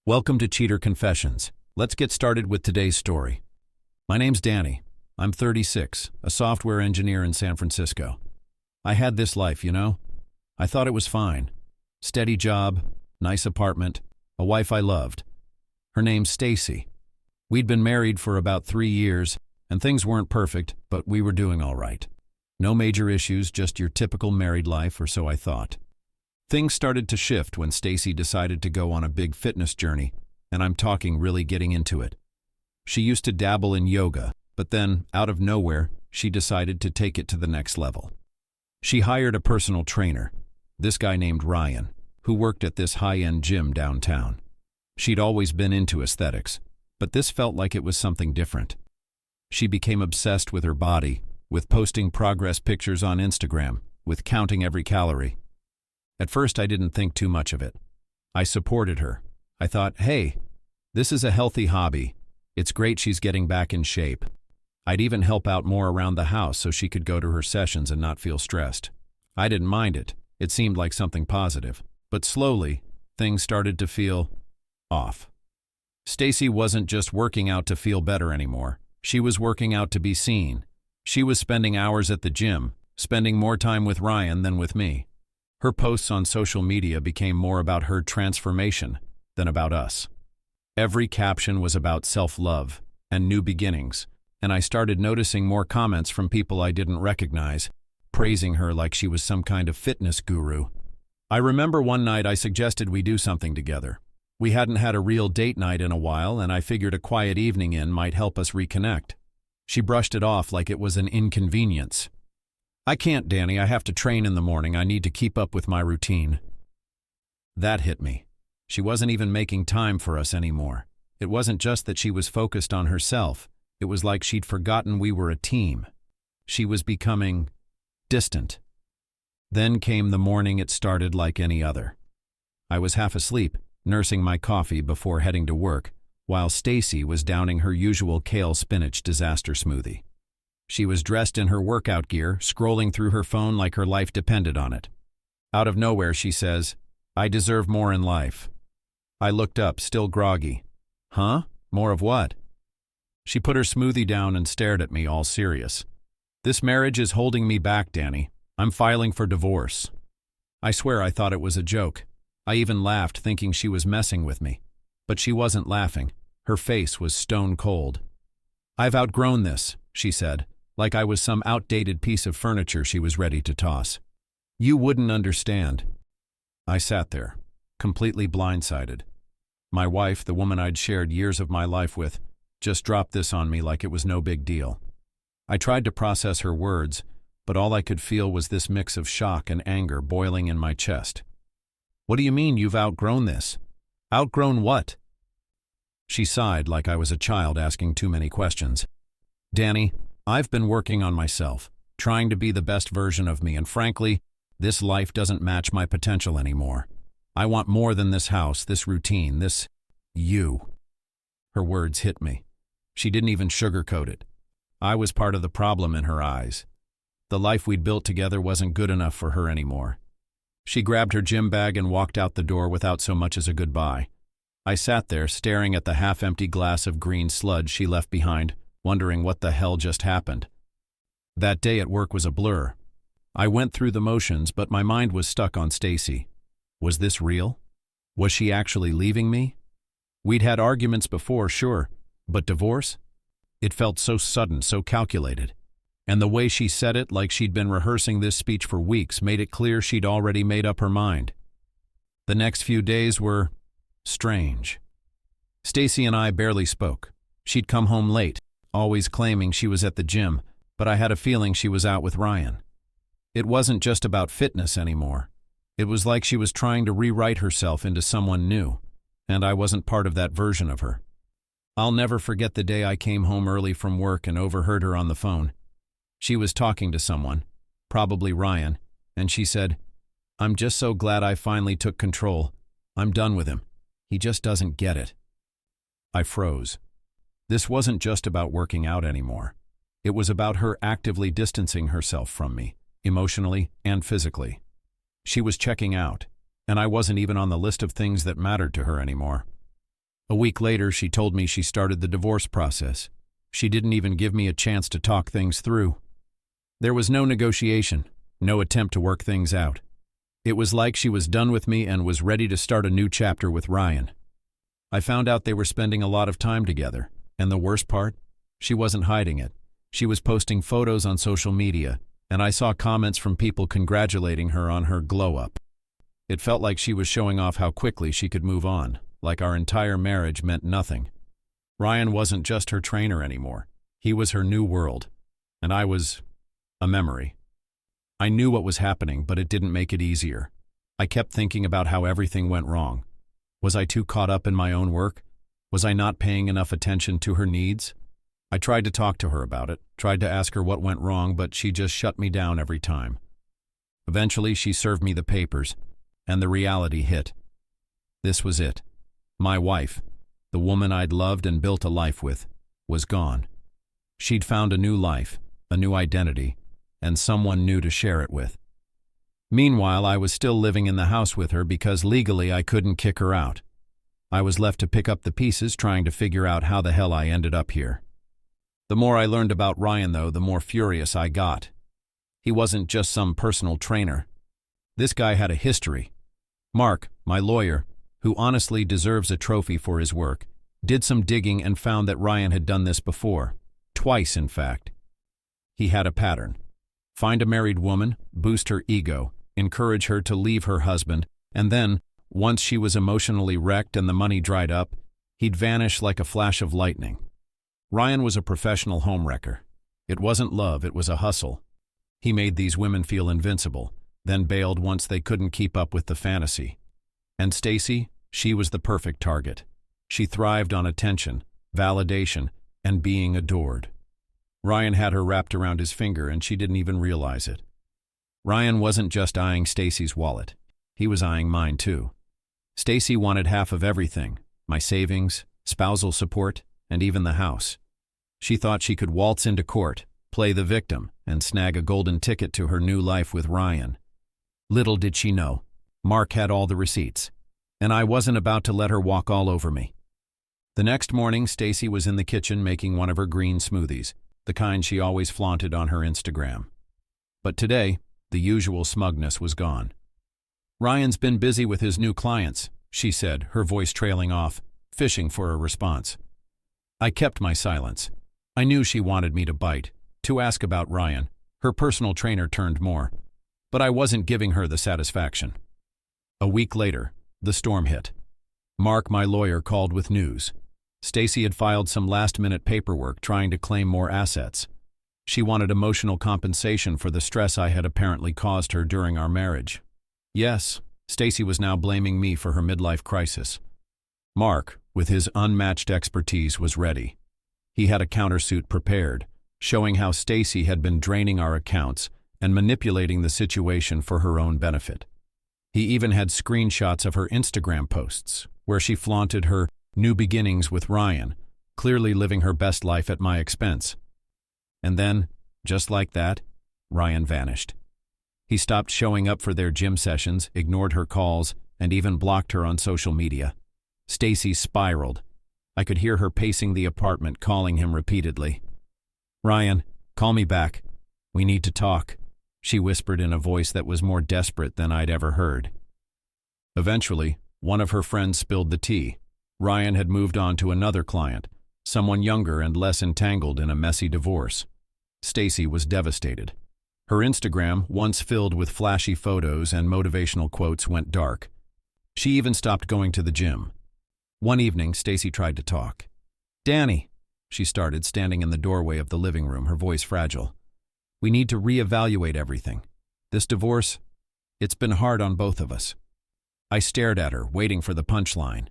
Welcome to Cheater Confessions. Let's get started with today's story. My name's Danny. I'm 36, a software engineer in San Francisco. I had this life, you know? I thought it was fine. Steady job, nice apartment, a wife I loved. Her name's Stacy. We'd been married for about 3 years, and things weren't perfect, but we were doing all right. No major issues, just your typical married life, or so I thought. Things started to shift when Stacy decided to go on a big fitness journey, and I'm talking really getting into it. She used to dabble in yoga, but then, out of nowhere, she decided to take it to the next level. She hired a personal trainer, this guy named Ryan, who worked at this high-end gym downtown. She'd always been into aesthetics, but this felt like it was something different. She became obsessed with her body, with posting progress pictures on Instagram, with counting every calorie. At first, I didn't think too much of it. I supported her. I thought, hey, this is a healthy hobby. It's great she's getting back in shape. I'd even help out more around the house so she could go to her sessions and not feel stressed. I didn't mind it. It seemed like something positive. But slowly, things started to feel off. Stacy wasn't just working out to feel better anymore. She was working out to be seen. She was spending hours at the gym, spending more time with Ryan than with me. Her posts on social media became more about her transformation than about us. Every caption was about self-love and new beginnings, and I started noticing more comments from people I didn't recognize, praising her like she was some kind of fitness guru. I remember one night I suggested we do something together. We hadn't had a real date night in a while, and I figured a quiet evening in might help us reconnect. She brushed it off like it was an inconvenience. I can't, Danny. I have to train in the morning. I need to keep up with my routine. That hit me. She wasn't even making time for us anymore. It wasn't just that she was focused on herself. It was like she'd forgotten we were a team. She was becoming distant. Then came the morning it started like any other. I was half asleep, nursing my coffee before heading to work, while Stacy was downing her usual kale spinach disaster smoothie. She was dressed in her workout gear, scrolling through her phone like her life depended on it. Out of nowhere, she says, "I deserve more in life." I looked up, still groggy. Huh? More of what? She put her smoothie down and stared at me, all serious. "This marriage is holding me back, Danny. I'm filing for divorce." I swear I thought it was a joke. I even laughed, thinking she was messing with me. But she wasn't laughing. Her face was stone cold. "I've outgrown this," she said, like I was some outdated piece of furniture she was ready to toss. "You wouldn't understand." I sat there, completely blindsided. My wife, the woman I'd shared years of my life with, just dropped this on me like it was no big deal. I tried to process her words, but all I could feel was this mix of shock and anger boiling in my chest. "What do you mean you've outgrown this?" "Outgrown what?" She sighed like I was a child asking too many questions. "Danny, I've been working on myself, trying to be the best version of me, and frankly, this life doesn't match my potential anymore. I want more than this house, this routine, this you." Her words hit me. She didn't even sugarcoat it. I was part of the problem in her eyes. The life we'd built together wasn't good enough for her anymore. She grabbed her gym bag and walked out the door without so much as a goodbye. I sat there, staring at the half-empty glass of green sludge she left behind, wondering what the hell just happened. That day at work was a blur. I went through the motions, but my mind was stuck on Stacy. Was this real? Was she actually leaving me? We'd had arguments before, sure, but divorce? It felt so sudden, so calculated. And the way she said it, like she'd been rehearsing this speech for weeks, made it clear she'd already made up her mind. The next few days were strange. Stacy and I barely spoke. She'd come home late, always claiming she was at the gym, but I had a feeling she was out with Ryan. It wasn't just about fitness anymore. It was like she was trying to rewrite herself into someone new, and I wasn't part of that version of her. I'll never forget the day I came home early from work and overheard her on the phone. She was talking to someone, probably Ryan, and she said, "I'm just so glad I finally took control. I'm done with him. He just doesn't get it." I froze. This wasn't just about working out anymore. It was about her actively distancing herself from me, emotionally and physically. She was checking out, and I wasn't even on the list of things that mattered to her anymore. A week later, she told me she started the divorce process. She didn't even give me a chance to talk things through. There was no negotiation, no attempt to work things out. It was like she was done with me and was ready to start a new chapter with Ryan. I found out they were spending a lot of time together, and the worst part? She wasn't hiding it. She was posting photos on social media, and I saw comments from people congratulating her on her glow-up. It felt like she was showing off how quickly she could move on, like our entire marriage meant nothing. Ryan wasn't just her trainer anymore. He was her new world, and I was a memory. I knew what was happening, but it didn't make it easier. I kept thinking about how everything went wrong. Was I too caught up in my own work? Was I not paying enough attention to her needs? I tried to talk to her about it, tried to ask her what went wrong, but she just shut me down every time. Eventually, she served me the papers, and the reality hit. This was it. My wife, the woman I'd loved and built a life with, was gone. She'd found a new life, a new identity, and someone new to share it with. Meanwhile, I was still living in the house with her because legally I couldn't kick her out. I was left to pick up the pieces, trying to figure out how the hell I ended up here. The more I learned about Ryan, though, the more furious I got. He wasn't just some personal trainer. This guy had a history. Mark, my lawyer, who honestly deserves a trophy for his work, did some digging and found that Ryan had done this before. Twice, in fact. He had a pattern. Find a married woman, boost her ego, encourage her to leave her husband, and then, once she was emotionally wrecked and the money dried up, he'd vanish like a flash of lightning. Ryan was a professional homewrecker. It wasn't love, it was a hustle. He made these women feel invincible, then bailed once they couldn't keep up with the fantasy. And Stacy, she was the perfect target. She thrived on attention, validation, and being adored. Ryan had her wrapped around his finger and she didn't even realize it. Ryan wasn't just eyeing Stacy's wallet. He was eyeing mine too. Stacy wanted half of everything, my savings, spousal support, and even the house. She thought she could waltz into court, play the victim, and snag a golden ticket to her new life with Ryan. Little did she know, Mark had all the receipts, and I wasn't about to let her walk all over me. The next morning, Stacy was in the kitchen making one of her green smoothies, the kind she always flaunted on her Instagram. But today, the usual smugness was gone. Ryan's been busy with his new clients, she said, her voice trailing off, fishing for a response. I kept my silence. I knew she wanted me to bite, to ask about Ryan. Her personal trainer turned more. But I wasn't giving her the satisfaction. A week later, the storm hit. Mark, my lawyer, called with news. Stacy had filed some last-minute paperwork trying to claim more assets. She wanted emotional compensation for the stress I had apparently caused her during our marriage. Yes, Stacy was now blaming me for her midlife crisis. Mark, with his unmatched expertise, was ready. He had a countersuit prepared, showing how Stacy had been draining our accounts and manipulating the situation for her own benefit. He even had screenshots of her Instagram posts, where she flaunted her new beginnings with Ryan, clearly living her best life at my expense. And then, just like that, Ryan vanished. He stopped showing up for their gym sessions, ignored her calls, and even blocked her on social media. Stacy spiraled. I could hear her pacing the apartment, calling him repeatedly. "Ryan, call me back. We need to talk," she whispered in a voice that was more desperate than I'd ever heard. Eventually, one of her friends spilled the tea. Ryan had moved on to another client, someone younger and less entangled in a messy divorce. Stacy was devastated. Her Instagram, once filled with flashy photos and motivational quotes, went dark. She even stopped going to the gym. One evening, Stacy tried to talk. "Danny," she started, standing in the doorway of the living room, her voice fragile. "We need to reevaluate everything. This divorce, it's been hard on both of us." I stared at her, waiting for the punchline.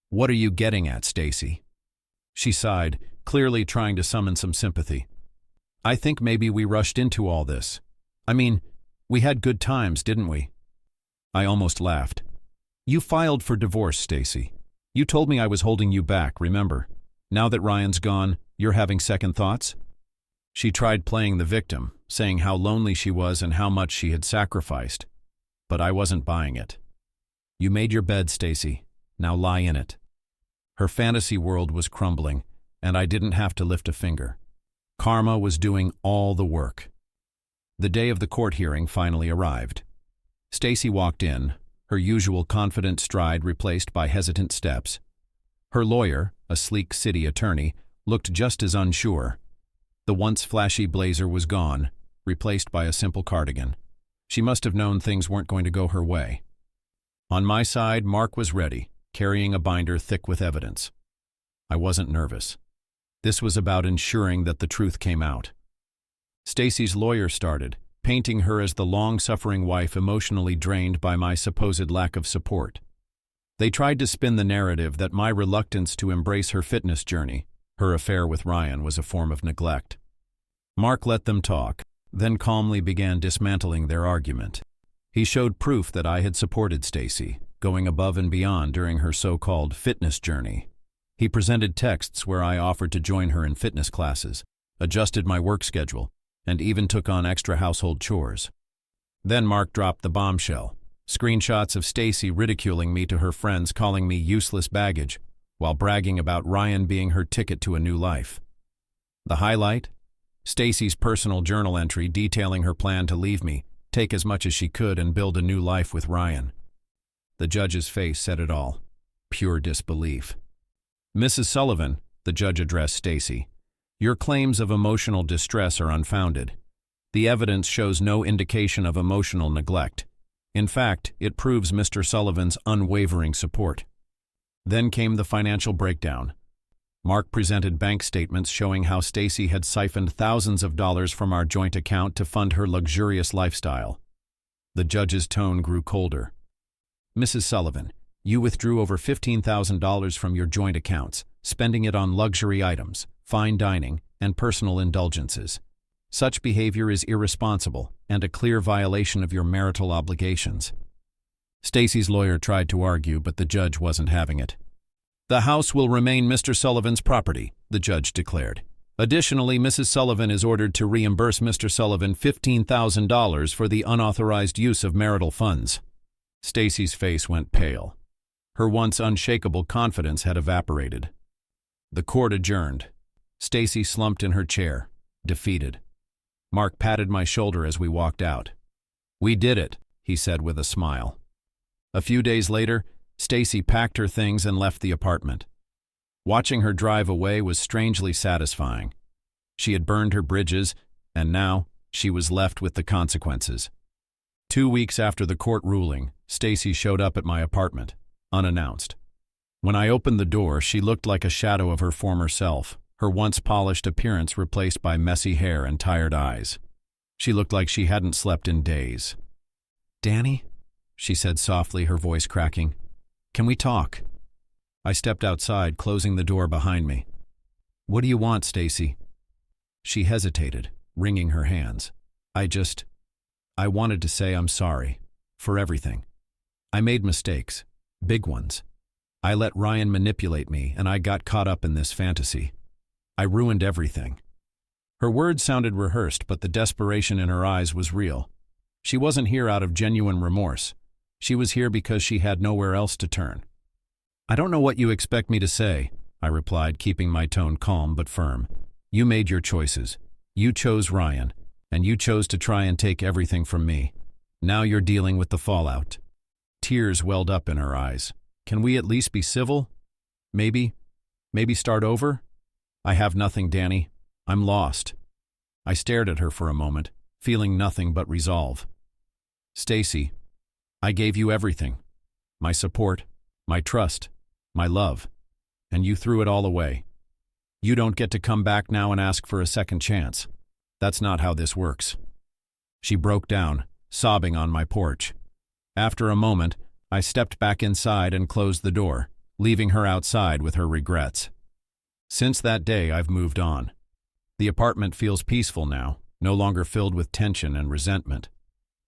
"What are you getting at, Stacy?" She sighed, clearly trying to summon some sympathy. "I think maybe we rushed into all this. I mean, we had good times, didn't we?" I almost laughed. "You filed for divorce, Stacy. You told me I was holding you back, remember? Now that Ryan's gone, you're having second thoughts?" She tried playing the victim, saying how lonely she was and how much she had sacrificed. But I wasn't buying it. "You made your bed, Stacy. Now lie in it." Her fantasy world was crumbling, and I didn't have to lift a finger. Karma was doing all the work. The day of the court hearing finally arrived. Stacy walked in, her usual confident stride replaced by hesitant steps. Her lawyer, a sleek city attorney, looked just as unsure. The once flashy blazer was gone, replaced by a simple cardigan. She must have known things weren't going to go her way. On my side, Mark was ready, carrying a binder thick with evidence. I wasn't nervous. This was about ensuring that the truth came out. Stacy's lawyer started, painting her as the long-suffering wife emotionally drained by my supposed lack of support. They tried to spin the narrative that my reluctance to embrace her fitness journey, her affair with Ryan, was a form of neglect. Mark let them talk, then calmly began dismantling their argument. He showed proof that I had supported Stacy, going above and beyond during her so-called fitness journey. He presented texts where I offered to join her in fitness classes, adjusted my work schedule, and even took on extra household chores. Then Mark dropped the bombshell. Screenshots of Stacy ridiculing me to her friends, calling me useless baggage, while bragging about Ryan being her ticket to a new life. The highlight? Stacy's personal journal entry detailing her plan to leave me, take as much as she could, and build a new life with Ryan. The judge's face said it all. Pure disbelief. "Mrs. Sullivan," the judge addressed Stacy, "your claims of emotional distress are unfounded. The evidence shows no indication of emotional neglect. In fact, it proves Mr. Sullivan's unwavering support." Then came the financial breakdown. Mark presented bank statements showing how Stacy had siphoned thousands of dollars from our joint account to fund her luxurious lifestyle. The judge's tone grew colder. "Mrs. Sullivan, you withdrew over $15,000 from your joint accounts, spending it on luxury items, fine dining, and personal indulgences. Such behavior is irresponsible and a clear violation of your marital obligations." Stacy's lawyer tried to argue, but the judge wasn't having it. "The house will remain Mr. Sullivan's property," the judge declared. "Additionally, Mrs. Sullivan is ordered to reimburse Mr. Sullivan $15,000 for the unauthorized use of marital funds." Stacy's face went pale. Her once unshakable confidence had evaporated. The court adjourned. Stacy slumped in her chair, defeated. Mark patted my shoulder as we walked out. "We did it," he said with a smile. A few days later, Stacy packed her things and left the apartment. Watching her drive away was strangely satisfying. She had burned her bridges, and now she was left with the consequences. 2 weeks after the court ruling, Stacy showed up at my apartment, unannounced. When I opened the door, she looked like a shadow of her former self, her once polished appearance replaced by messy hair and tired eyes. She looked like she hadn't slept in days. "Danny?" she said softly, her voice cracking. "Can we talk?" I stepped outside, closing the door behind me. "What do you want, Stacy?" She hesitated, wringing her hands. I wanted to say I'm sorry. For everything. I made mistakes. Big ones. I let Ryan manipulate me, and I got caught up in this fantasy. I ruined everything." Her words sounded rehearsed, but the desperation in her eyes was real. She wasn't here out of genuine remorse. She was here because she had nowhere else to turn. "I don't know what you expect me to say," I replied, keeping my tone calm but firm. "You made your choices. You chose Ryan, and you chose to try and take everything from me. Now you're dealing with the fallout." Tears welled up in her eyes. "Can we at least be civil? Maybe start over?" "I have nothing, Danny. I'm lost." I stared at her for a moment, feeling nothing but resolve. "Stacy, I gave you everything. My support, my trust, my love, and you threw it all away. You don't get to come back now and ask for a second chance. That's not how this works." She broke down, sobbing on my porch. After a moment, I stepped back inside and closed the door, leaving her outside with her regrets. Since that day, I've moved on. The apartment feels peaceful now, no longer filled with tension and resentment.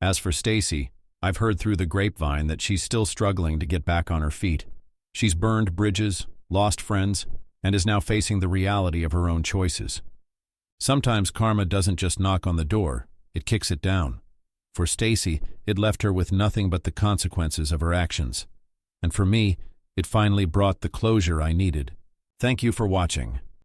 As for Stacy, I've heard through the grapevine that she's still struggling to get back on her feet. She's burned bridges, lost friends, and is now facing the reality of her own choices. Sometimes karma doesn't just knock on the door, it kicks it down. For Stacy, it left her with nothing but the consequences of her actions. And for me, It finally brought the closure I needed. Thank you for watching.